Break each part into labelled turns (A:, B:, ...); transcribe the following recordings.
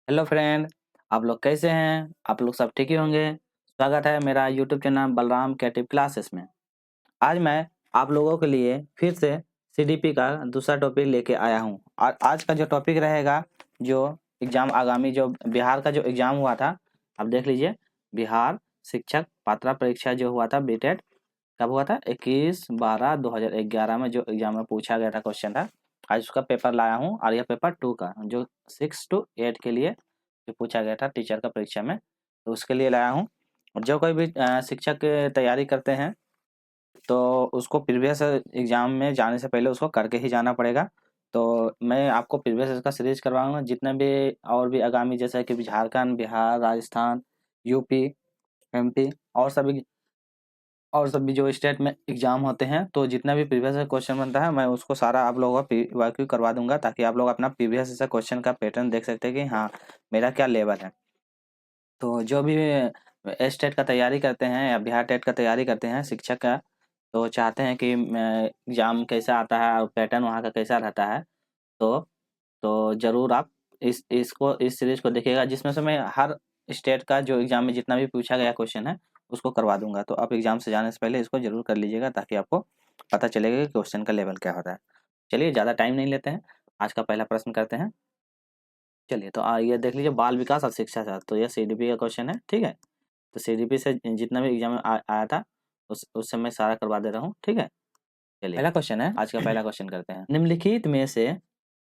A: Hello friend. आप लोग कैसे हैं? आप लोग सब ठीक ही होंगे। स्वागत है मेरा YouTube channel Balram creative classes में। आज मैं आप लोगों के लिए फिर से सीडीपी का दूसरा टॉपिक लेके आया हूं। और आज का जो टॉपिक रहेगा, जो एग्जाम आगामी जो बिहार का जो एग्जाम हुआ था, आप देख लीजिए। बिहार शिक्षक पात्रता परीक्षा जो हुआ था बीटेड, कब हुआ था? 21/12/2011 में जो एग्जाम में पूछा गया था क्वेश्चन था। आज उसका पेपर लाया हूँ और यह पेपर 2 का जो 6 to 8 के लिए जो पूछा गया था टीचर का परीक्षा में, तो उसके लिए लाया हूँ। और जो कोई भी शिक्षक की तैयारी करते हैं तो उसको प्रीवियस एग्जाम में जाने से पहले उसको करके ही जाना पड़ेगा। तो मैं आपको प्रीवियस इसका सीरीज करवाऊंगा, जितने भी और भी आगामी जैसे कि झारखंड, बिहार, राजस्थान, यूपी, एमपी और सभी जो स्टेट में एग्जाम होते हैं, तो जितना भी प्रीवियस क्वेश्चन बनता है मैं उसको सारा आप लोगों का पीवाईक्यू करवा दूंगा, ताकि आप लोग अपना प्रीवियस से क्वेश्चन का पैटर्न देख सकते हैं कि हाँ मेरा क्या लेवल है। तो जो भी स्टेट का तैयारी करते हैं या बिहार टेट का तैयारी करते हैं शिक्षक का, तो चाहते हैं कि एग्जाम कैसा आता है और पैटर्न वहाँ का कैसा रहता है, तो जरूर आप इस सीरीज को देखिएगा, जिसमें से मैं हर स्टेट का जो एग्जाम में जितना भी पूछा गया क्वेश्चन है उसको करवा दूंगा। तो आप एग्जाम से जाने से पहले इसको जरूर कर लीजिएगा, ताकि आपको पता चलेगा कि क्वेश्चन का लेवल क्या होता है। चलिए ज़्यादा टाइम नहीं लेते हैं, आज का पहला प्रश्न करते हैं। चलिए, तो ये देख लीजिए, बाल विकास और शिक्षा शास्त्र, तो ये सीडीपी का क्वेश्चन है, ठीक है। तो सीडीपी से जितना भी एग्जाम में आया था उससे मैं सारा करवा दे रहा हूँ, ठीक है। चलिए, पहला क्वेश्चन है, आज का पहला क्वेश्चन करते हैं। निम्नलिखित में से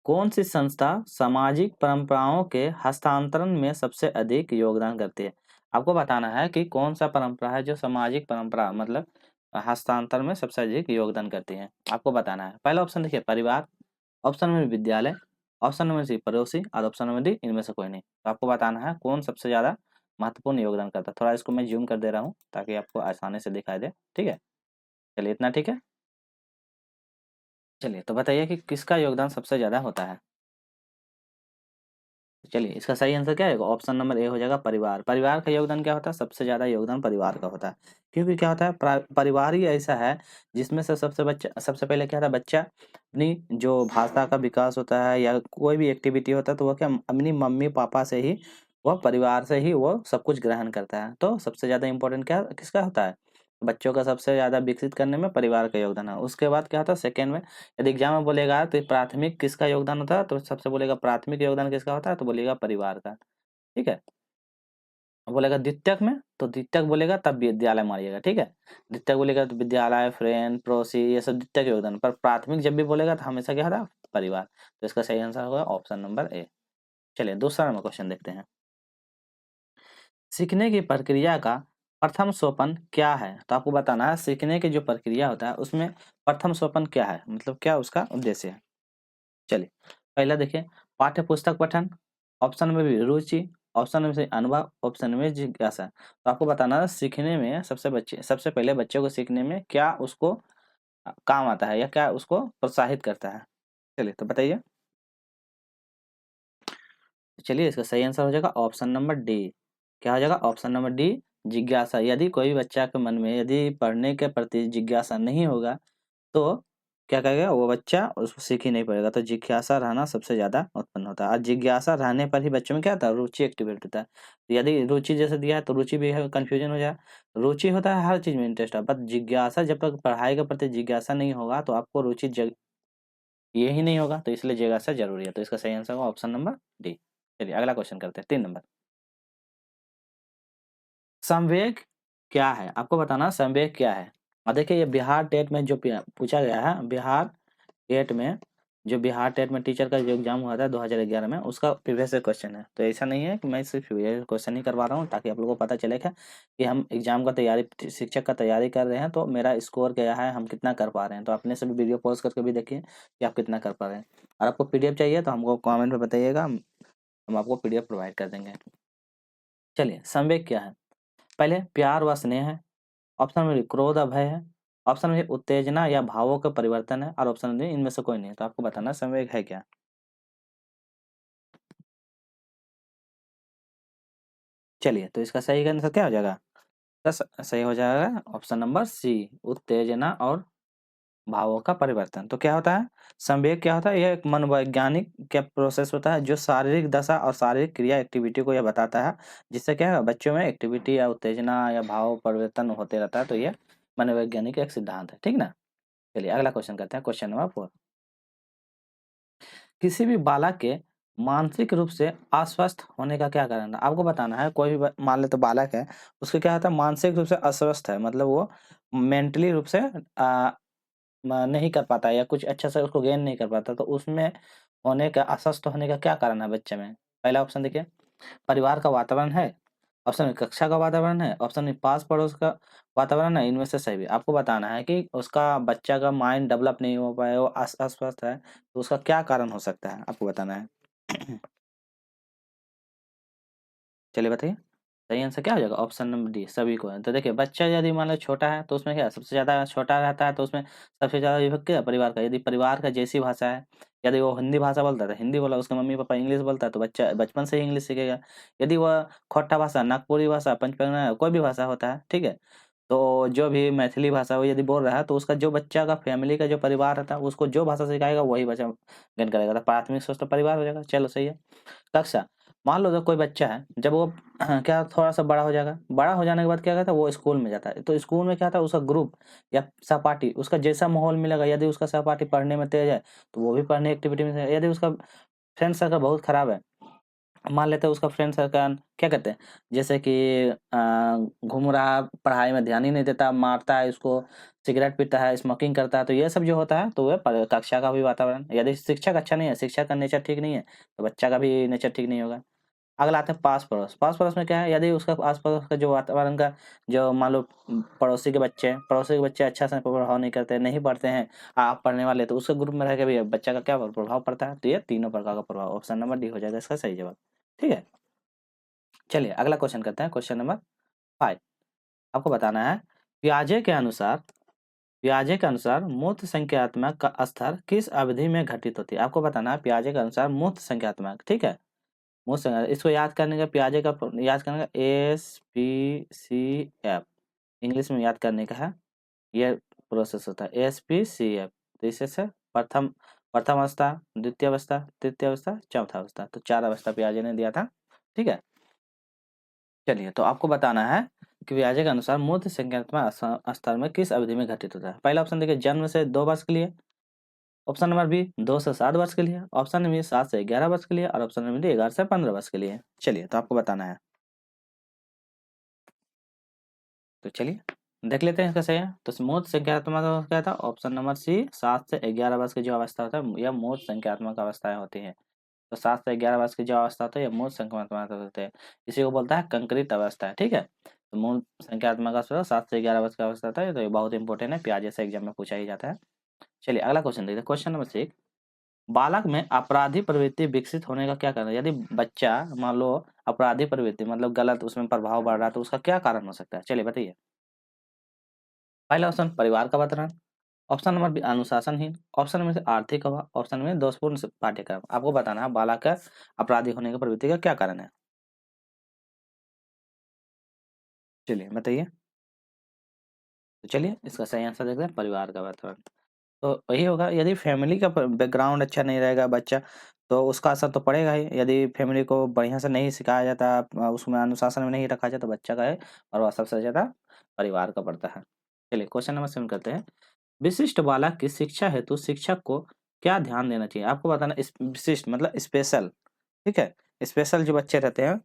A: कौन सी संस्था सामाजिक परंपराओं के हस्तांतरण में सबसे अधिक योगदान करती है? आपको बताना है कि कौन सा परंपरा है जो सामाजिक परंपरा मतलब हस्तांतरण में सबसे अधिक योगदान करती है। आपको बताना है। पहला ऑप्शन देखिए, परिवार। ऑप्शन नंबर विद्यालय। ऑप्शन नंबर सी पड़ोसी। और ऑप्शन नंबर डी इनमें से कोई नहीं। तो आपको बताना है कौन सबसे ज्यादा महत्वपूर्ण योगदान करता है। थोड़ा इसको मैं जूम कर दे रहा हूँ ताकि आपको आसानी से दिखाई दे, ठीक है। चलिए, इतना ठीक है। चलिए, तो बताइए कि किसका योगदान सबसे ज्यादा होता है। चलिए, इसका सही आंसर क्या है? ऑप्शन नंबर ए हो जाएगा, परिवार। परिवार का योगदान क्या होता है? सबसे ज्यादा योगदान परिवार का होता है। क्योंकि क्या होता है, परिवार ही ऐसा है जिसमें से सबसे पहले क्या होता है, बच्चा अपनी जो भाषा का विकास होता है या कोई भी एक्टिविटी होता है, तो वह क्या अपनी मम्मी पापा से ही, वह परिवार से ही वो सब कुछ ग्रहण करता है। तो सबसे ज्यादा इंपॉर्टेंट क्या किसका होता है? बच्चों का सबसे ज्यादा विकसित करने में परिवार का योगदान है। उसके बाद क्या होता है, सेकेंड में यदि एग्जाम में बोलेगा तो प्राथमिक किसका योगदान होता है, तो सबसे बोलेगा प्राथमिक योगदान किसका होता है, तो बोलेगा परिवार का, ठीक है। बोलेगा द्वितीयक में, तो द्वितीयक बोलेगा तब विद्यालय मारिएगा, ठीक है। द्वितीयक बोलेगा तो विद्यालय, फ्रेंड, पड़ोसी, ये सब द्वितीयक योगदान। पर प्राथमिक जब भी बोलेगा तो हमेशा क्या होता है, परिवार। तो इसका सही आंसर होगा ऑप्शन नंबर ए। चलिए, दूसरा नंबर क्वेश्चन देखते हैं। सीखने की प्रक्रिया का प्रथम सोपान क्या है? तो आपको बताना है सीखने की जो प्रक्रिया होता है उसमें प्रथम सोपान क्या है, मतलब क्या उसका उद्देश्य है। चलिए, पहला देखिए, पाठ्य पुस्तक पठन। ऑप्शन में भी रुचि। ऑप्शन में से अनुभव। ऑप्शन में जिज्ञासा। तो आपको बताना है सीखने में सबसे पहले बच्चे को सीखने में क्या उसको काम आता है या क्या उसको प्रोत्साहित करता है। चलिए, तो बताइए। चलिए, इसका सही आंसर हो जाएगा ऑप्शन नंबर डी। क्या हो जाएगा? ऑप्शन नंबर डी, जिज्ञासा। यदि कोई बच्चा के मन में यदि पढ़ने के प्रति जिज्ञासा नहीं होगा, तो क्या कहेगा वो बच्चा, उसको सीख ही नहीं पाएगा। तो जिज्ञासा रहना सबसे ज़्यादा उत्पन्न होता है, और जिज्ञासा रहने पर ही बच्चों में क्या होता है, रुचि एक्टिवेट होता है। तो यदि रुचि जैसे दिया है तो रुचि भी है, कन्फ्यूजन हो जाए। रुचि होता है हर चीज़ में इंटरेस्ट है, बट जिज्ञासा, जब तक पढ़ाई के प्रति जिज्ञासा नहीं होगा तो आपको रुचि ये ही नहीं होगा। तो इसलिए जिज्ञासा जरूरी है। तो इसका सही आंसर होगा ऑप्शन नंबर डी। चलिए, अगला क्वेश्चन करते हैं, 3 नंबर। संवेग क्या है? आपको बताना संवेग क्या है। और देखिए, ये बिहार टेट में जो पूछा गया है, बिहार टेट में टीचर का जो एग्जाम हुआ था 2011 में, उसका प्रीवियस क्वेश्चन है। तो ऐसा नहीं है कि मैं सिर्फ ये क्वेश्चन ही करवा रहा हूँ, ताकि आप लोगों को पता चले कि हम एग्जाम का तैयारी, शिक्षक का तैयारी कर रहे हैं, तो मेरा स्कोर क्या है, हम कितना कर पा रहे हैं। तो अपने से भी वीडियो पॉज करके भी देखिए कि आप कितना कर पा रहे हैं। और आपको पीडीएफ चाहिए तो हमको कॉमेंट में बताइएगा, हम आपको पीडीएफ प्रोवाइड कर देंगे। चलिए, संवेग क्या है? पहले प्यार व स्नेह है। ऑप्शन में क्रोध, अभय है। ऑप्शन में उत्तेजना या भावों का परिवर्तन है। और ऑप्शन में इनमें से कोई नहीं है। तो आपको बताना संवेग है क्या। चलिए, तो इसका सही आंसर क्या हो जाएगा? सही हो जाएगा ऑप्शन नंबर सी, उत्तेजना और भावों का परिवर्तन। तो क्या होता है संवेग, क्या होता है यह एक मनोवैज्ञानिक क्या प्रोसेस होता है जो शारीरिक दशा और शारीरिक क्रिया एक्टिविटी को यह बताता है, जिससे क्या है बच्चों में एक्टिविटी या उत्तेजना या भाव परिवर्तन होते रहता है। तो ये मनोवैज्ञानिक एक सिद्धांत है, ठीक ना। चलिए अगला क्वेश्चन करते हैं, क्वेश्चन नंबर 4। किसी भी बालक के मानसिक रूप से अस्वस्थ होने का क्या कारण है? आपको बताना है कोई भी मान ले तो बालक है, उसके क्या होता है मानसिक रूप से अस्वस्थ है, मतलब वो मेंटली रूप से नहीं कर पाता या कुछ अच्छा से उसको गेन नहीं कर पाता, तो उसमें होने का अस्वस्थ होने का क्या कारण है बच्चे में? पहला ऑप्शन देखिए, परिवार का वातावरण है, ऑप्शन कक्षा का वातावरण है, ऑप्शन पास पड़ोस का वातावरण है, इनमें से सही भी। आपको बताना है कि उसका बच्चा का माइंड डेवलप नहीं हो पाया, वो अस्वस्थ है, तो उसका क्या कारण हो सकता है, आपको बताना है। चलिए बताइए, सही आंसर क्या हो जाएगा? ऑप्शन नंबर डी सभी को है। तो देखिए बच्चा यदि मान लो छोटा है तो उसमें क्या सबसे ज़्यादा छोटा रहता है, तो उसमें सबसे ज़्यादा विभक्त क्या परिवार का। यदि परिवार का जैसी भाषा है, यदि वो हिंदी भाषा बोलता है तो हिंदी बोला, उसके मम्मी पापा इंग्लिश बोलता है तो बच्चा बचपन से ही इंग्लिश सीखेगा। यदि वह खोट्टा भाषा, नागपुरी भाषा, पंचपरगना कोई भी भाषा होता है, ठीक है, तो जो भी मैथिली भाषा वो यदि बोल रहा है तो उसका जो बच्चा का फैमिली का जो परिवार रहता है उसको जो भाषा सिखाएगा वही बच्चा गेन करेगा। तो प्राथमिक सोच तो परिवार हो जाएगा। चलो सही है। कक्षा, मान लो तो कोई बच्चा है, जब वो क्या थोड़ा-सा बड़ा हो जाएगा, बड़ा हो जाने के बाद क्या करता है वो स्कूल में जाता है। तो स्कूल में क्या था उसका ग्रुप या सहपाठी उसका जैसा माहौल मिलेगा, यदि उसका सहपाठी पढ़ने में तेज़ है, तो वो भी पढ़ने एक्टिविटी में है। यदि उसका फ्रेंड सर्कल बहुत खराब है, मान लेते हैं उसका फ्रेंड सर्कल क्या कहते हैं, जैसे कि घूम रहा, पढ़ाई में ध्यान ही नहीं देता, मारता है इसको, सिगरेट पीता है, स्मोकिंग करता है, तो ये सब जो होता है तो वह कक्षा का भी वातावरण। यदि शिक्षक अच्छा नहीं है, शिक्षक का नेचर ठीक नहीं है, तो बच्चा का भी नेचर ठीक नहीं होगा। अगला आता है पास-पड़ोस। पास-पड़ोस में क्या है, यदि उसका आस-पड़ोस का जो वातावरण का जो मान लो पड़ोसी के बच्चे हैं, पड़ोसी के बच्चे अच्छा से प्रभाव नहीं करते, नहीं पढ़ते हैं, आप पढ़ने वाले, तो उसके ग्रुप में रह के भी बच्चा का क्या प्रभाव पड़ता है? तो ये तीनों प्रकार का प्रभाव, ऑप्शन नंबर डी हो जाएगा इसका सही जवाब। ठीक है? चलिए अगला क्वेश्चन करते हैं, क्वेश्चन नंबर 5। आपको बताना है पियाजे के अनुसार मूर्त संख्यात्मक का स्तर किस अवधि में घटित होती है? आपको बताना है पियाजे के अनुसार मूर्त संख्यात्मक, ठीक है? मूर्त संख्या इसको याद करने का पियाजे का याद करने का एसपीसीएफ इंग्लिश में याद करने का है, ये प्रोसेस होता है एसपीसीएफ। तो इससे से प्रथम अवस्था, द्वितीय अवस्था, तृतीय अवस्था, चौथा अवस्था, तो 4 अवस्था पियाजे ने दिया था। ठीक है? चलिए तो आपको बताना है कि ब्याजे के अनुसार मूर्त संख्यात्मक स्तर में किस अवधि में घटित होता है। पहला ऑप्शन देखिए जन्म से 2 वर्ष के लिए, ऑप्शन नंबर बी 2 से 7 वर्ष के लिए, ऑप्शन नंबर 7 से 11 वर्ष के लिए और ऑप्शन नंबर डी 11 से 15 वर्ष के लिए। चलिए तो आपको बताना है। तो चलिए देख लेते हैं इसका सही है। तो मूर्त संख्यात्मक क्या था, ऑप्शन नंबर सी 7 से 11 वर्ष की जो अवस्था होता है यह मूर्त संख्यात्मक अवस्थाएं होती है। तो 7 से 11 वर्ष की जो अवस्था होती है ये मूल संख्यात्मक होते हैं। इसी को बोलता है कंक्रीट अवस्था है, ठीक है। तो मूल संख्यात्मक अवस्था 7 से 11 वर्ष की अवस्था होता है, तो ये बहुत इंपॉर्टेंट है, पियाजे से एग्जाम में पूछा ही जाता है। चलिए अगला क्वेश्चन देखते हैं, क्वेश्चन नंबर 6। बालक में अपराधी प्रवृत्ति विकसित होने का क्या कारण है? यदि बच्चा मान लो अपराधी प्रवृत्ति मतलब गलत उसमें प्रभाव बढ़ रहा है तो उसका क्या कारण हो सकता है? चलिए बताइए। पहला ऑप्शन परिवार का वातावरण, ऑप्शन नंबर बी अनुशासनहीन, ऑप्शन नंबर सी आर्थिक अभाव, ऑप्शन नंबर दोषपूर्ण पाठ्यक्रम। आपको बताना है बालक का अपराधी होने की प्रवृत्ति का क्या कारण है। चलिए बताइए। तो चलिए इसका सही आंसर देखते हैं परिवार का वातावरण। तो वही होगा, यदि फैमिली का बैकग्राउंड अच्छा नहीं रहेगा बच्चा, तो उसका असर तो पड़ेगा ही। यदि फैमिली को बढ़िया से नहीं सिखाया जाता, उसमें अनुशासन में नहीं रखा जाता तो बच्चा का है और वह सबसे ज़्यादा परिवार का पड़ता है। चलिए क्वेश्चन नंबर 7 करते हैं। विशिष्ट बालक की शिक्षा हेतु शिक्षक को क्या ध्यान देना चाहिए? आपको बताना विशिष्ट मतलब स्पेशल, ठीक है? स्पेशल जो बच्चे रहते हैं,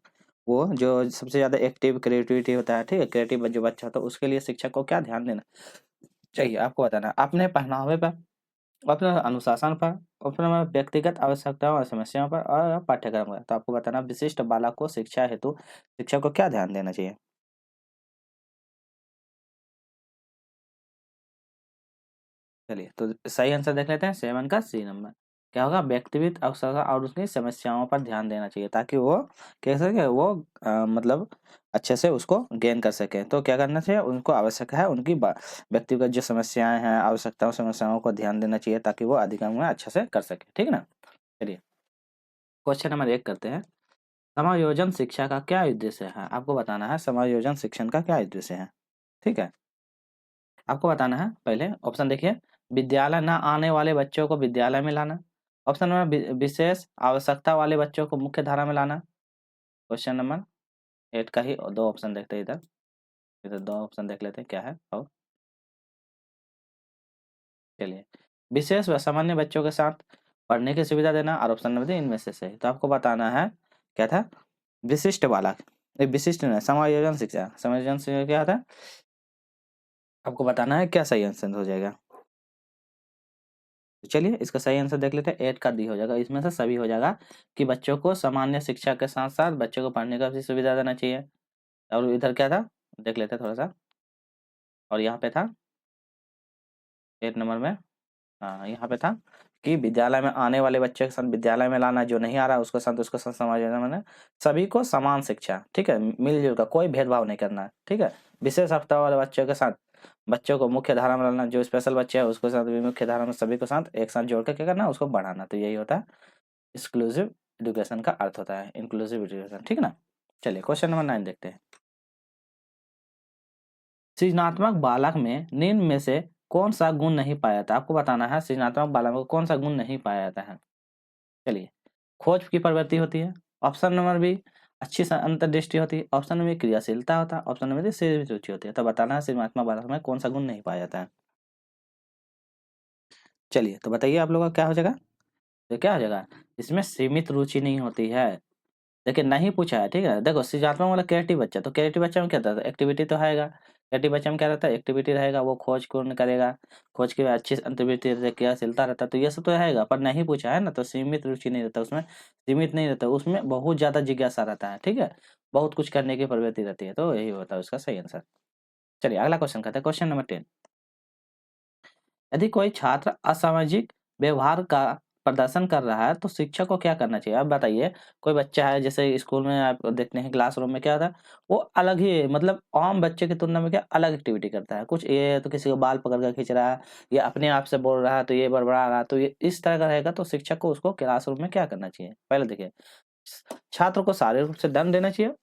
A: वो जो सबसे ज़्यादा एक्टिव क्रिएटिविटी होता है, ठीक है? क्रिएटिव जो बच्चा होता है उसके लिए शिक्षक को क्या ध्यान देना चाहिए? आपको बताना है अपने पहनावे पर, अपने अनुशासन पर, अपने व्यक्तिगत आवश्यकताओं और समस्याओं पर और पाठ्यक्रम पर। तो आपको बताना विशिष्ट बालक को शिक्षा हेतु शिक्षक को क्या ध्यान देना चाहिए? चलिए तो सही आंसर देख लेते हैं 7 का सी नंबर। क्या होगा व्यक्तिगत अवसर और उसकी समस्याओं पर ध्यान देना चाहिए ताकि वो कह सके वो मतलब अच्छे से उसको गेन कर सके। तो क्या करना चाहिए उनको आवश्यक है उनकी व्यक्तिगत जो समस्याएं हैं आवश्यकताओं समस्याओं को ध्यान देना चाहिए ताकि वो अधिगम में अच्छे से कर सके, ठीक है ना। चलिए क्वेश्चन नंबर 1 करते हैं। समायोजन शिक्षा का क्या उद्देश्य है? आपको बताना है समायोजन शिक्षण का क्या उद्देश्य है, ठीक है। आपको बताना है पहले ऑप्शन देखिए विद्यालय न आने वाले बच्चों को विद्यालय में लाना। ऑप्शन नंबर विशेष आवश्यकता वाले बच्चों को मुख्य धारा में लाना। क्वेश्चन नंबर 8 का ही 2 ऑप्शन देखते हैं इधर 2 ऑप्शन देख लेते हैं क्या है। और चलिए, विशेष व सामान्य बच्चों के साथ पढ़ने की सुविधा देना और ऑप्शन नंबर 3 इनमें से सही। तो आपको बताना है क्या था, विशिष्ट वाला, विशिष्ट नहीं, समायोजन शिक्षा। समायोजन शिक्षा क्या था, आपको बताना है क्या सही आंसर हो जाएगा। तो चलिए इसका सही आंसर देख लेते हैं, 8 का डी हो जाएगा। इसमें से सभी हो जाएगा कि बच्चों को सामान्य शिक्षा के साथ साथ बच्चों को पढ़ने का भी सुविधा देना चाहिए। और इधर क्या था देख लेते हैं थोड़ा सा, और यहाँ पे था 8 नंबर में, हाँ यहाँ पे था कि विद्यालय में आने वाले बच्चे के साथ विद्यालय में लाना, जो नहीं आ रहा है उसको साथ समाज में मैंने सभी को समान शिक्षा, ठीक है, मिलजुल का, कोई भेदभाव नहीं करना है, ठीक है। विशेष आवश्यकता वाले बच्चों के साथ बच्चों को मुख्य धारा में लाना, जो स्पेशल बच्चे हैं उसको साथ भी मुख्य धारा में सभी को साथ एक साथ जोड़ के क्या करना, उसको बढ़ाना। तो यही होता है एक्सक्लूसिव एजुकेशन का अर्थ होता है, इंक्लूसिव एजुकेशन, ठीक है ना। चलिए क्वेश्चन नंबर 9 देखते हैं। सृजनात्मक बालक में निम्न में से कौन सा गुण नहीं पाया जाता? आपको बताना है सृजनात्मक बालक में कौन सा गुण नहीं पाया जाता है। चलिए, खोज की प्रवृत्ति होती है, ऑप्शन नंबर बी अच्छी अंतर्दृष्टि होती है, ऑप्शन नंबर बी क्रियाशीलता होता है, ऑप्शन नंबर डी शारीरिक रुचि होती है। तो बताना है सृजनात्मक बालक में कौन सा गुण नहीं पाया जाता है। चलिए तो बताइए आप लोगों का क्या हो जाएगा, तो क्या हो जाएगा, इसमें सीमित रुचि नहीं होती है। देखिए नहीं पूछा है, ठीक है। देखो सृजनात्मक वाला क्रिएटिव बच्चा, तो क्रिएटिव बच्चा में क्या रहता है, एक्टिविटी तो आएगा। क्रिएटिव बच्चा में क्या रहता है, एक्टिविटी रहेगा, वो खोज पूर्ण करेगा, खोज की अच्छी एक्टिविटी क्रियाशीलता रहता है, तो ये सब तो रहेगा। पर नहीं पूछा है ना, तो सीमित रुचि नहीं रहता उसमें, सीमित नहीं रहता उसमें, बहुत ज्यादा जिज्ञासा रहता है, ठीक है, बहुत कुछ करने की प्रवृत्ति रहती है। तो यही होता है उसका सही आंसर। चलिए अगला क्वेश्चन करते हैं, क्वेश्चन नंबर 10। यदि कोई छात्र असामाजिक व्यवहार का प्रदर्शन कर रहा है तो शिक्षक को क्या करना चाहिए। अब बताइए, कोई बच्चा है जैसे स्कूल में आप देखते हैं क्लासरूम में क्या होता है, वो अलग ही मतलब आम बच्चे की तुलना में क्या अलग एक्टिविटी करता है। कुछ ये तो किसी को बाल पकड़ कर खींच रहा है, या अपने आप से बोल रहा है, तो ये बड़बड़ा रहा है, तो ये इस तरह का रहेगा। तो शिक्षक को उसको क्लासरूम में क्या करना चाहिए, पहले देखिए, छात्र को शारीरिक रूप से दंड देना चाहिए,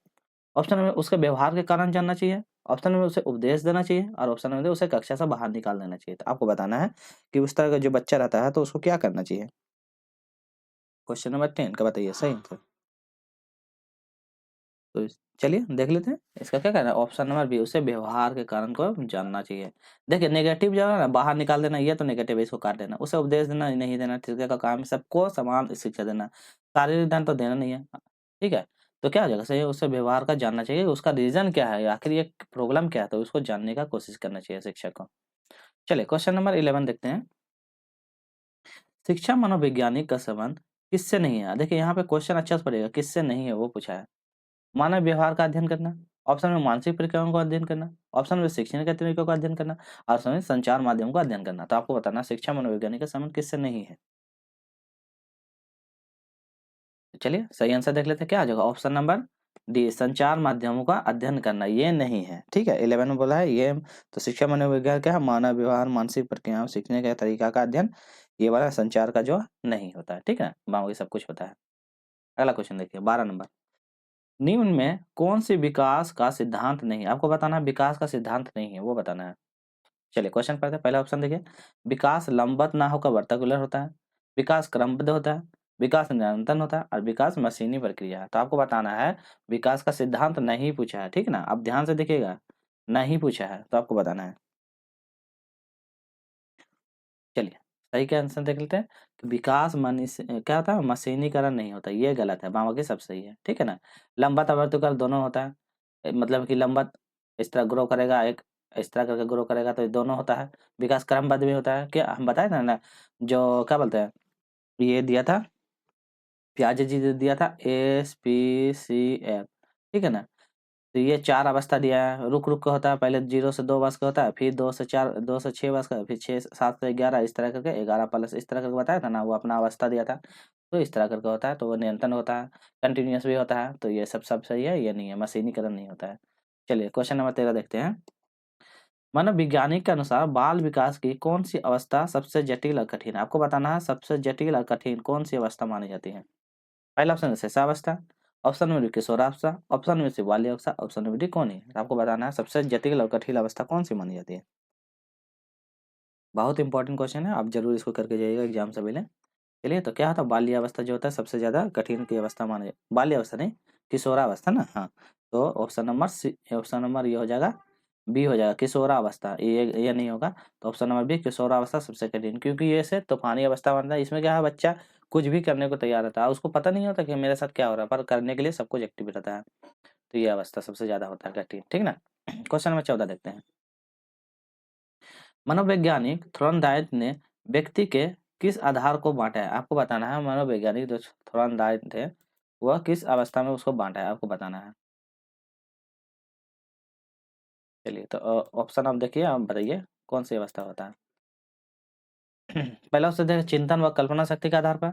A: ऑप्शन में उसके व्यवहार के कारण जानना चाहिए, ऑप्शन में उसे उपदेश देना चाहिए, और ऑप्शन में उसे कक्षा से बाहर निकाल देना चाहिए। तो आपको बताना है कि उस तरह का जो बच्चा रहता है तो उसको क्या करना चाहिए। क्वेश्चन नंबर 10 का बताइए सही आंसर। तो चलिए देख लेते हैं इसका क्या कहना है। ऑप्शन नंबर बी, उसे व्यवहार के कारण को जानना चाहिए। देखिए नेगेटिव जो है ना, बाहर निकाल देना, ये तो नेगेटिव है, इसको काट देना। उसे उपदेश देना नहीं देना, ठीक है, का काम है सबको समान शिक्षा देना, शारीरिक दंड तो देना नहीं है, ठीक है। तो क्या हो जाएगा सही, उसे व्यवहार का जानना चाहिए, उसका रीजन क्या है, आखिर ये प्रॉब्लम क्या है, तो उसको जानने का कोशिश करना चाहिए शिक्षक को। चलिए क्वेश्चन नंबर 11 देखते हैं। शिक्षा मनोवैज्ञानिक का संबंध किससे नहीं है। देखिए यहाँ पे क्वेश्चन अच्छा से पड़ेगा, किससे नहीं है वो पूछा है। मानव व्यवहार का अध्ययन करना, ऑप्शन में मानसिक प्रक्रियाओं का अध्ययन करना, ऑप्शन में शिक्षण के तरीकों का अध्ययन करना, और ऑप्शन में संचार माध्यमों का अध्ययन करना। तो आपको बताना शिक्षा मनोवैज्ञानिक का संबंध किससे नहीं है। तो चलिए सही आंसर देख लेते हैं, क्या आ जाएगा, ऑप्शन नंबर डी संचार माध्यमों का अध्ययन करना, ये नहीं है, ठीक है। 11 में बोला है ये, तो शिक्षा मनोविज्ञान क्या है, मानव व्यवहार मानसिक प्रक्रियाओं सीखने के तरीका का अध्ययन, ये वाला संचार का जो नहीं होता है, ठीक है, बाकी सब कुछ होता है। अगला क्वेश्चन देखिए 12 नंबर। निम्न में कौन सी विकास का सिद्धांत नहीं है। आपको बताना है विकास का सिद्धांत नहीं है, वो बताना है। चलिए क्वेश्चन पढ़ते हैं, पहला ऑप्शन देखिए, विकास लंबवत ना होकर वर्टिकुलर होता है, विकास क्रमबद्ध होता है, विकास निरंतर होता है, और विकास मशीनी प्रक्रिया है। तो आपको बताना है विकास का सिद्धांत नहीं पूछा है, ठीक है ना, आप ध्यान से देखिएगा, नहीं पूछा है तो आपको बताना है। चलिए सही क्या आंसर देख लेते हैं कि विकास क्या होता है, मशीनीकरण नहीं होता, ये गलत है, बाकी सब सही है, ठीक है ना। लंबवत और वर्टिकल दोनों होता है, मतलब कि लंबवत इस तरह ग्रो करेगा, एक इस तरह करके ग्रो करेगा, तो ये दोनों होता है। विकास क्रमबद्ध भी होता है, क्या हम बताए था ना, जो क्या बोलते हैं, ये दिया था पियाजे जी ने दिया था SPCF, ठीक है ना। तो ये 4 अवस्था दिया है, रुक-रुक के होता है, पहले 0 से 2 वर्ष का होता है, फिर 2 से 4, 2 से 6 वर्ष का, फिर 6 7 से 11, इस तरह करके 11 प्लस इस तरह करके बताया था ना, वो अपना अवस्था दिया था। तो इस तरह करके होता है, तो वो निरंतर होता है, कंटीन्यूअस भी होता है, तो ये सब सही है, ये नहीं है, मशीनीकरण नहीं होता है। चलिए क्वेश्चन नंबर 13 देखते हैं। मनोवैज्ञानिक के अनुसार बाल विकास की कौन सी अवस्था सबसे जटिल और कठिन है। आपको बताना है सबसे जटिल और कठिन कौन सी अवस्था मानी जाती है। पहला ऑप्शन है शिशुअवस्था, ऑप्शन नंबर बी किशोरावस्था, ऑप्शन नंबर सी बाल्यावस्था, ऑप्शन नंबर डी कौन है। आपको बताना है सबसे जटिल और कठिन अवस्था कौन सी मानी जाती है। बहुत इंपॉर्टेंट क्वेश्चन है, आप जरूर इसको करके जाइएगा एग्जाम से पहले। चलिए, तो क्या होता है बाल्यावस्था जो होता है सबसे ज़्यादा कठिन की अवस्था माना बाल्यावस्था नहीं, किशोरावस्था ना, हाँ। तो option number C, option number ये हो जाएगा, बी हो जाएगा किशोरावस्था, ये नहीं होगा। तो ऑप्शन नंबर बी किशोरावस्था सबसे कठिन, क्योंकि ये से तूफानी अवस्था बनता है। इसमें क्या है, बच्चा कुछ भी करने को तैयार रहता है, उसको पता नहीं होता कि मेरे साथ क्या हो रहा है, पर करने के लिए सब कुछ एक्टिव रहता है। तो ये अवस्था सबसे ज़्यादा होता है कठिन, ठीक ना। क्वेश्चन नंबर 14 देखते हैं। मनोवैज्ञानिक थॉर्नडाइक ने व्यक्ति के किस आधार को बांटा है, आपको बताना है। मनोवैज्ञानिक जो थॉर्नडाइक थे वह किस अवस्था में उसको बांटा है, आपको बताना है। चलिए, तो ऑप्शन आप देखिए, आप बताइए कौन सी अवस्था होता है। पहला ऑप्शन देखिए, चिंतन व कल्पना शक्ति के आधार पर,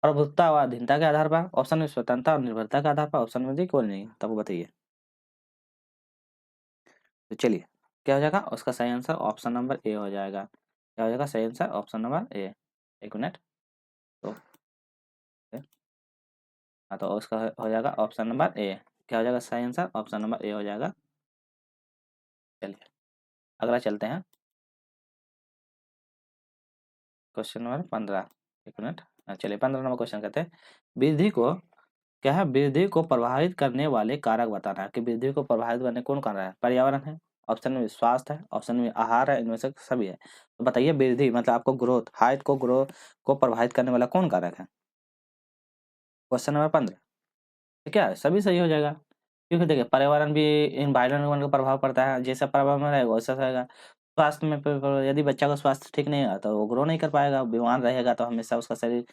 A: प्रभुत्ता व अधीनता के आधार पर, ऑप्शन में स्वतंत्रता और निर्भरता के आधार पर, ऑप्शन में दी कोई नहीं, तब बताइए। तो चलिए, क्या हो जाएगा उसका सही आंसर, ऑप्शन नंबर ए हो जाएगा। क्या हो जाएगा सही आंसर, ऑप्शन नंबर ए। एक मिनट, तो हाँ, तो उसका हो जाएगा ऑप्शन नंबर ए। क्या हो जाएगा सही आंसर, ऑप्शन नंबर ए हो जाएगा। चलिए, अगला चलते हैं। Question number 15। एक मिनट, चलिए 15 नंबर क्वेश्चन कहते हैं, वृद्धि को क्या है, वृद्धि को प्रभावित करने वाले कारक बताना है। कि वृद्धि को प्रभावित करने कौन कर रहा है, पर्यावरण है, ऑप्शन में स्वास्थ्य है, ऑप्शन में आहार है, इनमें से सभी है। तो बताइए वृद्धि मतलब आपको ग्रोथ, हाइट को ग्रो को प्रभावित करने वाला कौन कारक है। क्वेश्चन नंबर 15, तो क्या है सभी सही हो जाएगा। क्योंकि देखिए पर्यावरण भी इन्वायरमेंट का प्रभाव पड़ता है, जैसा पर्यावरण रहेगा वैसा रहेगा। स्वास्थ्य में यदि बच्चा का स्वास्थ्य ठीक नहीं है तो वो ग्रो नहीं कर पाएगा, बीमार रहेगा, तो हमेशा उसका शरीर।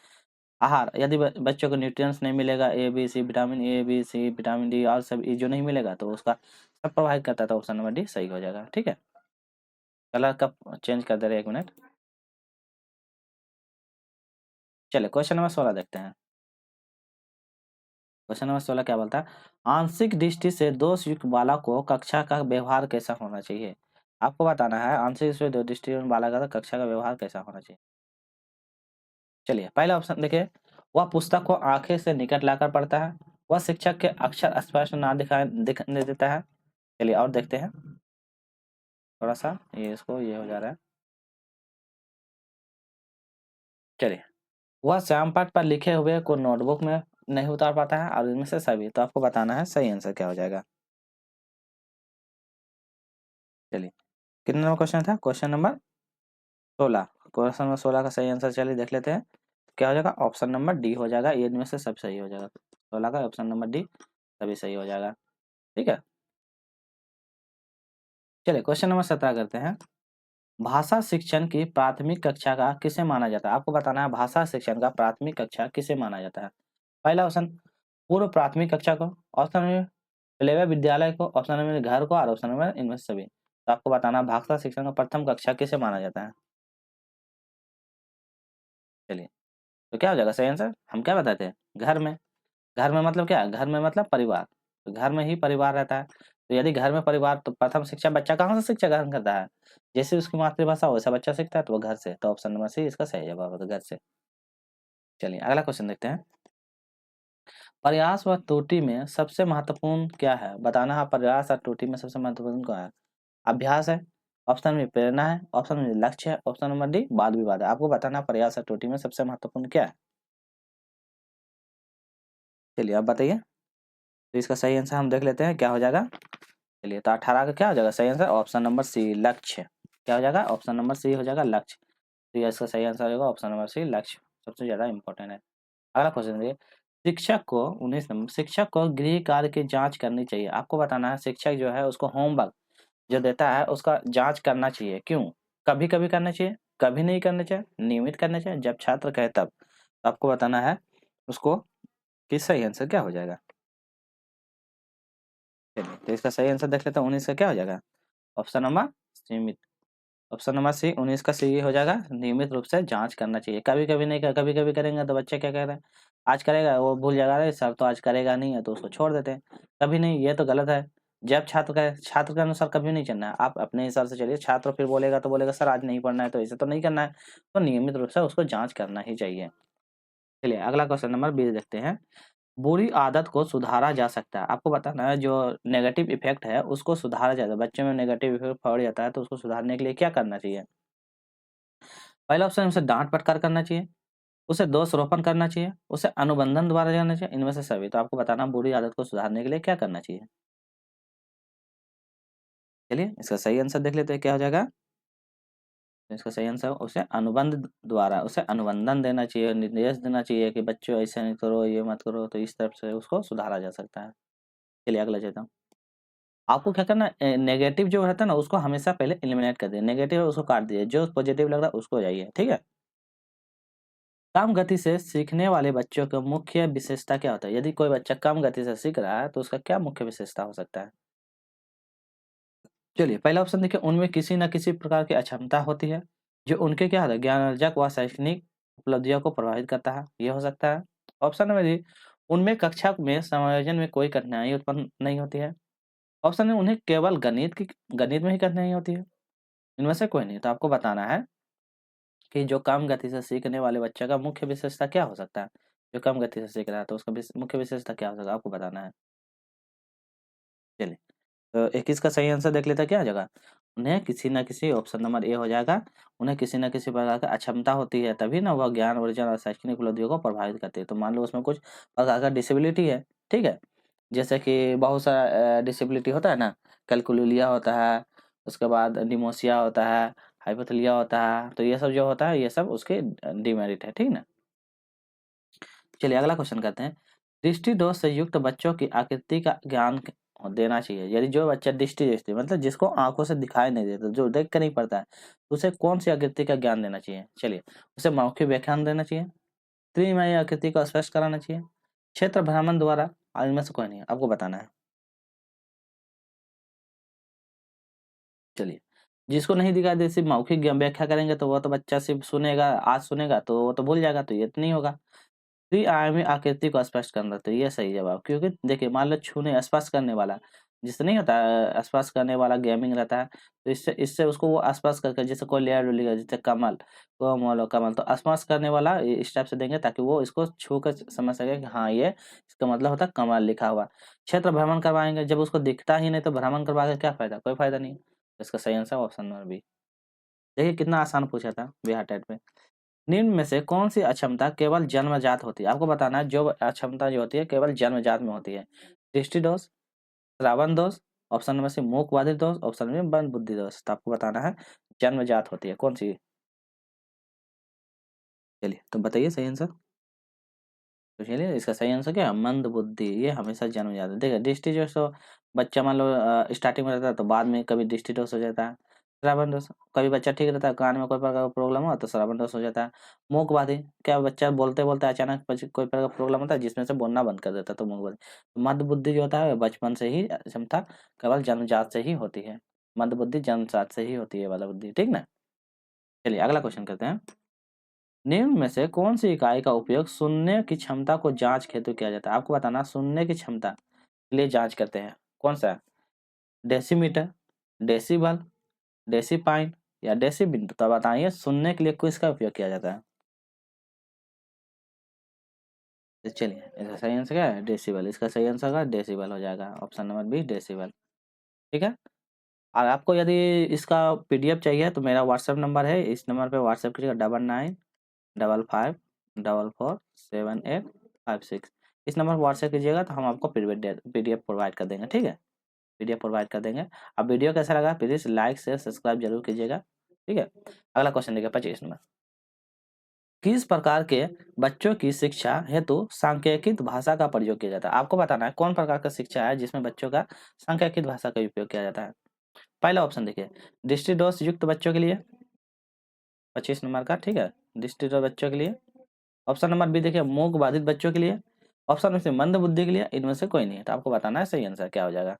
A: आहार, यदि बच्चों को न्यूट्रिएंट्स नहीं मिलेगा, A B C vitamin A B C vitamin D और सब ये जो नहीं मिलेगा तो उसका सब प्रभावित करता है। तो ऑप्शन नंबर डी सही हो जाएगा, ठीक है। कलर का चेंज कर दे रहे, एक मिनट। चलिए क्वेश्चन नंबर 16 देखते हैं। क्वेश्चन नंबर 16 क्या बोलता है, आंशिक दृष्टि से दोष युक्त बालक को कक्षा का व्यवहार कैसा होना चाहिए। आपको बताना है आंशिक दृष्टि से बालक का कक्षा का व्यवहार कैसा होना चाहिए। चलिए पहला ऑप्शन देखिए, वह पुस्तक को आंखें से निकट लाकर पढ़ता है, वह शिक्षक के अक्षर स्पष्ट ना दिखने देता है। चलिए और देखते हैं, थोड़ा सा ये इसको ये हो जा रहा है। चलिए, वह श्याम पाठ पर लिखे हुए को नोटबुक में नहीं उतार पाता है, और इनमें से सभी। तो आपको बताना है सही आंसर क्या हो जाएगा। चलिए, कितने नंबर क्वेश्चन था, क्वेश्चन नंबर 16। क्वेश्चन नंबर 16 का सही आंसर चलिए देख लेते हैं। क्या हो जाएगा, ऑप्शन नंबर डी हो जाएगा, ये इनमें से सब सही हो जाएगा। 16 का ऑप्शन नंबर डी सभी सही हो जाएगा, ठीक है। चलिए क्वेश्चन नंबर 17 करते हैं। भाषा शिक्षण की प्राथमिक कक्षा का किसे माना जाता है, आपको बताना है भाषा शिक्षण का प्राथमिक कक्षा किसे माना जाता है। पहला ऑप्शन पूर्व प्राथमिक कक्षा को, ऑप्शन में प्लेवे विद्यालय को, ऑप्शन में घर को, और ऑप्शन में इनमें से सभी। तो आपको बताना है भाषा शिक्षण का प्रथम कक्षा किसे माना जाता है। चलिए, तो क्या हो जाएगा सही आंसर, हम क्या बताते हैं घर में। घर में मतलब क्या है, घर में मतलब परिवार, तो घर में ही परिवार रहता है। तो यदि घर में परिवार, तो प्रथम शिक्षा बच्चा कहाँ से शिक्षा ग्रहण करता है, जैसे उसकी मातृभाषा वैसा बच्चा सीखता है, तो वो घर से। तो ऑप्शन नंबर सी इसका सही जवाब होगा, घर से। चलिए अगला क्वेश्चन देखते हैं। प्रयास व त्रुटि में सबसे महत्वपूर्ण क्या है, बताना है प्रयास और त्रुटि में सबसे महत्वपूर्ण क्या है। अभ्यास है, ऑप्शन में प्रेरणा है, ऑप्शन में लक्ष्य है, ऑप्शन नंबर डी वाद विवाद है। आपको बताना है प्रयास और त्रुटि में सबसे महत्वपूर्ण क्या है। चलिए आप बताइए, तो इसका सही आंसर हम देख लेते हैं क्या हो जाएगा। चलिए, तो 18 का क्या हो जाएगा सही आंसर, ऑप्शन नंबर सी लक्ष्य। क्या हो जाएगा, ऑप्शन नंबर सी हो जाएगा लक्ष्य। तो ये इसका सही आंसर होगा ऑप्शन नंबर सी लक्ष्य, सबसे ज़्यादा इंपॉर्टेंट है। अगला क्वेश्चन देखिए, शिक्षक को 19 नंबर, शिक्षक को गृह कार्य की जांच करनी चाहिए। आपको बताना है शिक्षक जो है उसको होमवर्क जो देता है उसका जांच करना चाहिए, क्यों। कभी कभी करना चाहिए, कभी नहीं करना चाहिए, नियमित करना चाहिए, जब छात्र कहे तब। तो आपको बताना है उसको कि सही आंसर क्या हो जाएगा। चलिए, तो इसका सही आंसर देख लेते हैं, 19 का क्या हो जाएगा, ऑप्शन नंबर सीमित। ऑप्शन नंबर सी 19 का सी हो जाएगा, नियमित रूप से जांच करना चाहिए। कभी कभी नहीं कर, कभी कभी करेंगे तो बच्चे क्या कह रहे हैं, आज करेगा वो भूल जाएगा, अरे सर तो आज करेगा नहीं है तो उसको छोड़ देते हैं। कभी नहीं, ये तो गलत है। जब छात्र के अनुसार कभी नहीं चलना है, आप अपने हिसाब से चलिए। छात्र फिर बोलेगा तो बोलेगा सर आज नहीं पढ़ना है, तो इसे तो नहीं करना है। तो नियमित रूप से उसको जांच करना ही चाहिए। चलिए अगला क्वेश्चन नंबर 20 देखते हैं। बुरी आदत को सुधारा जा सकता है, आपको बताना है जो नेगेटिव इफेक्ट है उसको सुधारा जाता है। बच्चों में नेगेटिव इफेक्ट पड़ जाता है तो उसको सुधारने के लिए क्या करना चाहिए। पहला ऑप्शन उसे डांट फटकार करना चाहिए, उसे दोषारोपण करना चाहिए, उसे अनुबंधन द्वारा करना चाहिए, इनमें से सभी। तो आपको बताना बुरी आदत को सुधारने के लिए क्या करना चाहिए। चलिए इसका सही आंसर देख लेते हैं क्या हो जाएगा। तो इसका सही आंसर उसे अनुबंध द्वारा उसे अनुबंधन देना चाहिए, निर्देश देना चाहिए कि बच्चों ऐसा नहीं करो, ये मत करो, तो इस तरफ से उसको सुधारा जा सकता है। चलिए अगला चलता हूँ। आपको क्या करना है, नेगेटिव जो रहता है ना उसको हमेशा पहले एलिमिनेट कर दिए, नेगेटिव है उसको काट दिए, जो पॉजिटिव लग रहा है उसको जाइए, ठीक है। कम गति से सीखने वाले बच्चों का मुख्य विशेषता क्या होता है? यदि कोई बच्चा कम गति से सीख रहा है तो उसका क्या मुख्य विशेषता हो सकता है? चलिए पहला ऑप्शन देखिए, उनमें किसी न किसी प्रकार की अक्षमता होती है जो उनके क्या है ज्ञानार्जक व शैक्षणिक उपलब्धियों को प्रभावित करता है, ये हो सकता है। ऑप्शन नंबर बी, उनमें कक्षा में समायोजन में कोई कठिनाई उत्पन्न नहीं होती है। ऑप्शन है उन्हें केवल गणित में ही कठिनाई होती है। इनमें से कोई नहीं। तो आपको बताना है कि जो कम गति से सीखने वाले बच्चे का मुख्य विशेषता क्या हो सकता है। जो कम गति से सीख रहा है तो उसका मुख्य विशेषता क्या हो सकता है, आपको बताना है। चलिए तो 21 का सही आंसर देख लेते हैं क्या हो जाएगा। उन्हें किसी न किसी, ऑप्शन नंबर ए हो जाएगा, उन्हें किसी न किसी प्रकार का अक्षमता होती है, तभी ना वह ज्ञान अर्जन और शैक्षणिक उपलब्धियों को प्रभावित करती है। तो मान लो उसमें कुछ प्रकार का डिसेबिलिटी है, ठीक है। जैसे कि बहुत सारा डिसेबिलिटी होता है ना, कैलकुलिया होता है, उसके बाद डिमोशिया होता है, हाइपोथेलिया होता है, तो ये सब जो होता है ये सब उसके डिमेरिट है, ठीक ना। चलिए अगला क्वेश्चन करते हैं। दृष्टि दोष से युक्त बच्चों की आकृति का ज्ञान देना चाहिए। यदि जो बच्चा दृष्टि दृष्टि मतलब जिसको आंखों से दिखाई नहीं देता, जो देख कर नहीं पड़ता है, तो उसे कौन सी आकृति का ज्ञान देना चाहिए। चलिए उसे मौखिक व्याख्यान देना चाहिए, त्रिमाई आकृति को स्पष्ट कराना चाहिए, क्षेत्र भ्रमण द्वारा, इनमें से कोई नहीं, आपको बताना है। चलिए जिसको नहीं दिखाई दे सिर्फ मौखिक व्याख्या करेंगे तो वो तो बच्चा सिर्फ सुनेगा, आज सुनेगा तो वो तो भूल जाएगा, तो ये तो नहीं होगा। त्रिआयामी आकृति को स्पष्ट करना, तो ये सही जवाब। क्योंकि देखिए मान लो छूने स्पर्श करने वाला, जिससे नहीं होता स्पर्श करने वाला गेमिंग रहता है, तो इससे इससे उसको वो स्पर्श करके, जैसे कोई लेयर डुलेगा, जैसे कमल, कोमल और कमल, तो स्पर्श करने वाला इस टाइप से देंगे ताकि वो इसको छू कर समझ सके कि हाँ ये इसका मतलब होता है कमल लिखा हुआ। क्षेत्र भ्रमण करवाएंगे, जब उसको दिखता ही नहीं तो भ्रमण करवा के क्या फायदा, कोई फायदा नहीं। इसका सही आंसर ऑप्शन नंबर बी। देखिए कितना आसान पूछा था बिहार टेट में। निम्न में से कौन सी अक्षमता केवल जन्मजात होती है? आपको बताना है जो अक्षमता जो होती है केवल जन्मजात में होती है। दृष्टि दोष, श्रवण दोष, ऑप्शन नंबर सी मूक बाधित दोष, ऑप्शन में मंद बुद्धि दोष। तो आपको बताना है जन्मजात होती है कौन सी। चलिए तो बताइए सही आंसर। तो चलिए इसका सही आंसर क्या है, मंद बुद्धि। ये हमेशा जन्मजात है। देखिए दृष्टि जो सो बच्चा मान लो स्टार्टिंग में रहता है तो बाद में कभी दृष्टि दोष हो जाता है। श्रवण दोष, कभी बच्चा ठीक रहता है, कान में कोई प्रकार का प्रॉब्लम हो तो श्रवण दोष हो जाता है। मूक बाधित, क्या बच्चा बोलते बोलते अचानक कोई प्रकार का प्रॉब्लम होता है जिसमें से बोलना बंद कर देता है, तो मूक बाधित। मंद बुद्धि जो होता है बचपन से ही क्षमता केवल जन्मजात से ही होती है। मंद बुद्धि जन्मजात से ही होती है वाला बुद्धि, ठीक ना। चलिए अगला क्वेश्चन करते हैं। निम्न में से कौन सी इकाई का उपयोग सुनने की क्षमता को जांच हेतु किया जाता है? आपको बताना सुनने की क्षमता के लिए जांच करते हैं, कौन सा? डेसीमीटर, डेसीबल, डेसीपाइन या डेसीबिंदु। तो बताइए सुनने के लिए किसका उपयोग किया जाता है। तो चलिए इसका सही आंसर क्या है, डेसिबल। इसका सही आंसर का डेसिबल हो जाएगा, ऑप्शन नंबर बी डेसिबल, ठीक है। और आपको यदि इसका पीडीएफ चाहिए तो मेरा व्हाट्सएप नंबर है, इस नंबर पे व्हाट्सएप कीजिएगा 9955547856। इस नंबर पर व्हाट्सएप कीजिएगा तो हम आपको पीडीएफ प्रोवाइड कर देंगे, ठीक है। पीडीएफ प्रोवाइड कर देंगे। अब वीडियो कैसा लगा प्लीज लाइक शेयर सब्सक्राइब जरूर कीजिएगा, ठीक है। अगला क्वेश्चन देखिए 25 नंबर। किस प्रकार के बच्चों की शिक्षा हेतु सांकेतिक भाषा का प्रयोग किया जाता है? आपको बताना है कौन प्रकार का शिक्षा है जिसमें बच्चों का सांकेतिक भाषा का उपयोग किया जाता है। पहला ऑप्शन देखिए, दृष्टि दोष युक्त बच्चों के लिए, 25 नंबर का, ठीक है, दृष्टि दोष बच्चों के लिए। ऑप्शन नंबर बी देखिए मूक बाधित बच्चों के लिए। ऑप्शन में से मंद बुद्धि के लिए, इनमें से कोई नहीं है। तो आपको बताना है सही आंसर क्या हो जाएगा।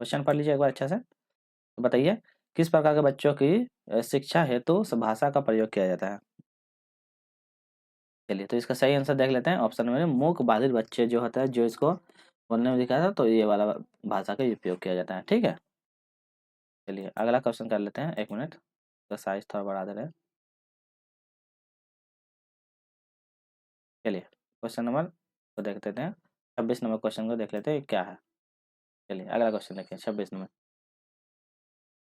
A: क्वेश्चन पढ़ लीजिए एक बार अच्छा से, तो बताइए किस प्रकार के बच्चों की शिक्षा हेतु भाषा का प्रयोग किया जाता है। चलिए तो इसका सही आंसर देख लेते हैं। ऑप्शन में मूक बाधित बच्चे जो होता है, जो इसको बोलने में दिखा था, तो ये वाला भाषा का उपयोग किया जाता है, ठीक है। चलिए अगला क्वेश्चन कर लेते हैं, एक मिनट तो साइज थोड़ा बढ़ा दे रहे हैं। चलिए क्वेश्चन नंबर को देख लेते हैं, 26 नंबर क्वेश्चन को देख लेते हैं क्या है। चलिए अगला क्वेश्चन देखिए 26 नंबर।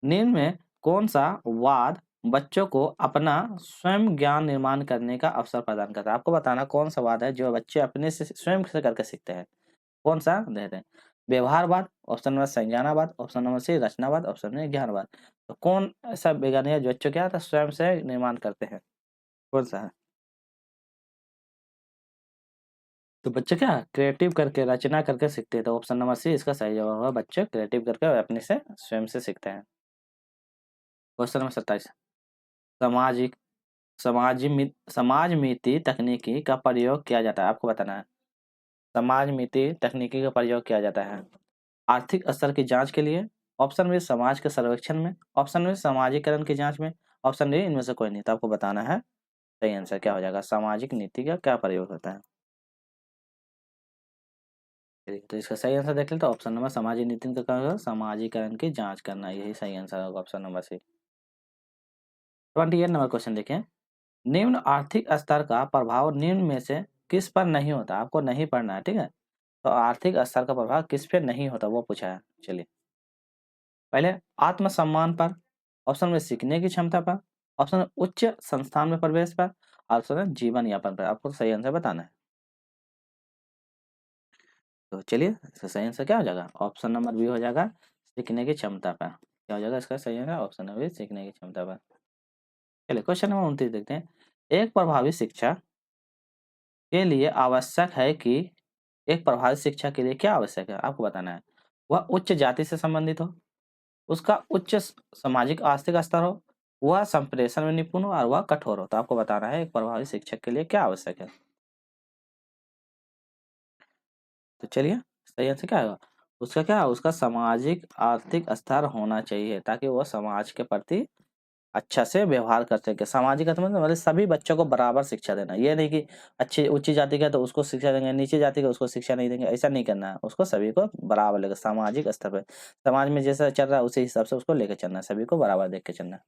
A: निम्न में कौन सा वाद बच्चों को अपना स्वयं ज्ञान निर्माण करने का अवसर प्रदान करता है। आपको बताना कौन सा वाद है जो बच्चे अपने से स्वयं से करके सीखते हैं, कौन सा दे रहे हैं? व्यवहारवाद, ऑप्शन नंबर संज्ञानावाद, ऑप्शन नंबर सी रचनावाद, ऑप्शन नंबर ज्ञानवाद। तो कौन ऐसा वैज्ञानिक है जो बच्चों क्या था स्वयं से निर्माण करते हैं, कौन सा है? तो बच्चे क्या क्रिएटिव करके रचना करके सीखते हैं, तो ऑप्शन नंबर सी इसका सही जवाब होगा, बच्चे क्रिएटिव करके अपने से स्वयं से सीखते हैं। क्वेश्चन नंबर 27, सामाजिक समाज मिति तकनीकी का प्रयोग किया जाता है, आपको बताना है। समाज मिति तकनीकी का प्रयोग किया जाता है आर्थिक स्तर की जांच के लिए, ऑप्शन बी समाज के सर्वेक्षण में, ऑप्शन बी सामाजिकरण की जांच में, ऑप्शन डी इनमें से कोई नहीं। तो आपको बताना है सही आंसर क्या हो जाएगा, सामाजिक नीति का क्या प्रयोग होता है। चलिए, तो इसका सही आंसर देख लेते हैं, ऑप्शन नंबर सामाजिक नीति का क्या होगा, सामाजिकरण की जांच करना, यही सही आंसर होगा ऑप्शन नंबर सी। 28 नंबर क्वेश्चन देखें, निम्न आर्थिक स्तर का प्रभाव निम्न में से किस पर नहीं होता, आपको नहीं पढ़ना है, ठीक है। तो आर्थिक स्तर का प्रभाव किस पे नहीं होता वो पूछा है। चलिए, पहले आत्मसम्मान पर, ऑप्शन में सीखने की क्षमता पर, ऑप्शन में उच्च संस्थान में प्रवेश पर, ऑप्शन में जीवन यापन पर। आपको सही आंसर बताना है। तो चलिए, इसका सही आंसर क्या हो जाएगा, ऑप्शन नंबर बी हो जाएगा, सीखने की क्षमता पर। क्या हो जाएगा इसका सही आंसर, ऑप्शन नंबर बी सीखने की क्षमता पर। चलिए, क्वेश्चन नंबर 29 देखते हैं, एक प्रभावी शिक्षा के लिए आवश्यक है कि एक प्रभावी शिक्षा के लिए क्या आवश्यक है, आपको बताना है। वह उच्च जाति से संबंधित हो, उसका उच्च सामाजिक आर्थिक स्तर हो, वह संप्रेषण में निपुण हो और वह कठोर हो। तो आपको बताना है एक प्रभावी शिक्षक के लिए क्या आवश्यक है। तो चलिए, सही आंसर क्या होगा, उसका क्या, उसका सामाजिक आर्थिक स्तर होना चाहिए ताकि वह समाज के प्रति अच्छा से व्यवहार कर सके। सामाजिक अर्थ मतलब सभी बच्चों को बराबर शिक्षा देना, ये नहीं कि अच्छी ऊंची जाति का तो उसको शिक्षा देंगे, नीचे जाति का उसको शिक्षा नहीं देंगे, ऐसा नहीं करना है। उसको सभी को बराबर लेकर सामाजिक स्तर पर समाज में जैसा चल रहा है उसी हिसाब से उसको लेकर चलना है, सभी को बराबर देख के चलना है।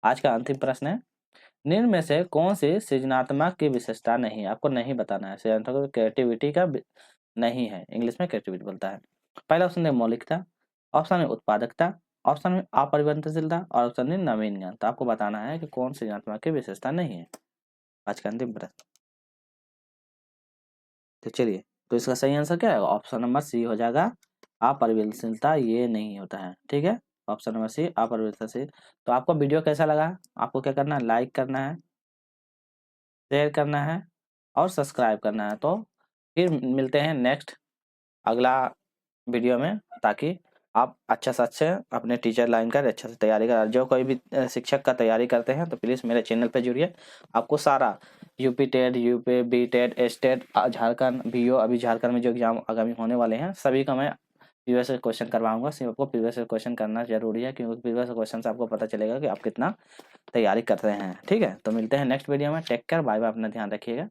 A: आज का अंतिम प्रश्न है, निम्न में से कौन सी सृजनात्मक की विशेषता नहीं है, आपको नहीं बताना है। सृजनात्मक क्रिएटिविटी का नहीं है, इंग्लिश में क्रिएटिविटी बोलता है। पहला ऑप्शन है मौलिकता, ऑप्शन है उत्पादकता, ऑप्शन में अपरिवर्तनशीलता और ऑप्शन है नवीन ज्ञान। तो आपको बताना है कि कौन सृजनात्मक की विशेषता नहीं है। आज का अंतिम प्रश्न। तो चलिए, तो इसका सही आंसर क्या है, ऑप्शन नंबर सी हो जाएगा, अपरिवर्तनशीलता ये नहीं होता है, ठीक है। ऑप्शन नंबर सी अपरिवर्तनशील। तो आपको वीडियो कैसा लगा, आपको क्या करना है, लाइक करना है, शेयर करना है और सब्सक्राइब करना है। तो फिर मिलते हैं नेक्स्ट अगला वीडियो में, ताकि आप अच्छा से अच्छे अपने टीचर लाइन का अच्छा से तैयारी कर, जो कोई भी शिक्षक का तैयारी करते हैं तो प्लीज़ मेरे चैनल पे जुड़िए। आपको सारा UP TET, UP B TET, S TET, Jharkhand BO, अभी झारखंड में जो एग्जाम आगामी होने वाले हैं सभी का मैं प्रीवियस क्वेश्चन करवाऊंगा। सिर्फ आपको प्रीवियस क्वेश्चन करना जरूरी है, क्योंकि प्रीवियस क्वेश्चन से आपको पता चलेगा कि आप कितना तैयारी कर रहे हैं, ठीक है। तो मिलते हैं नेक्स्ट वीडियो में, टेक केयर, बाय बाय, अपना ध्यान रखिएगा।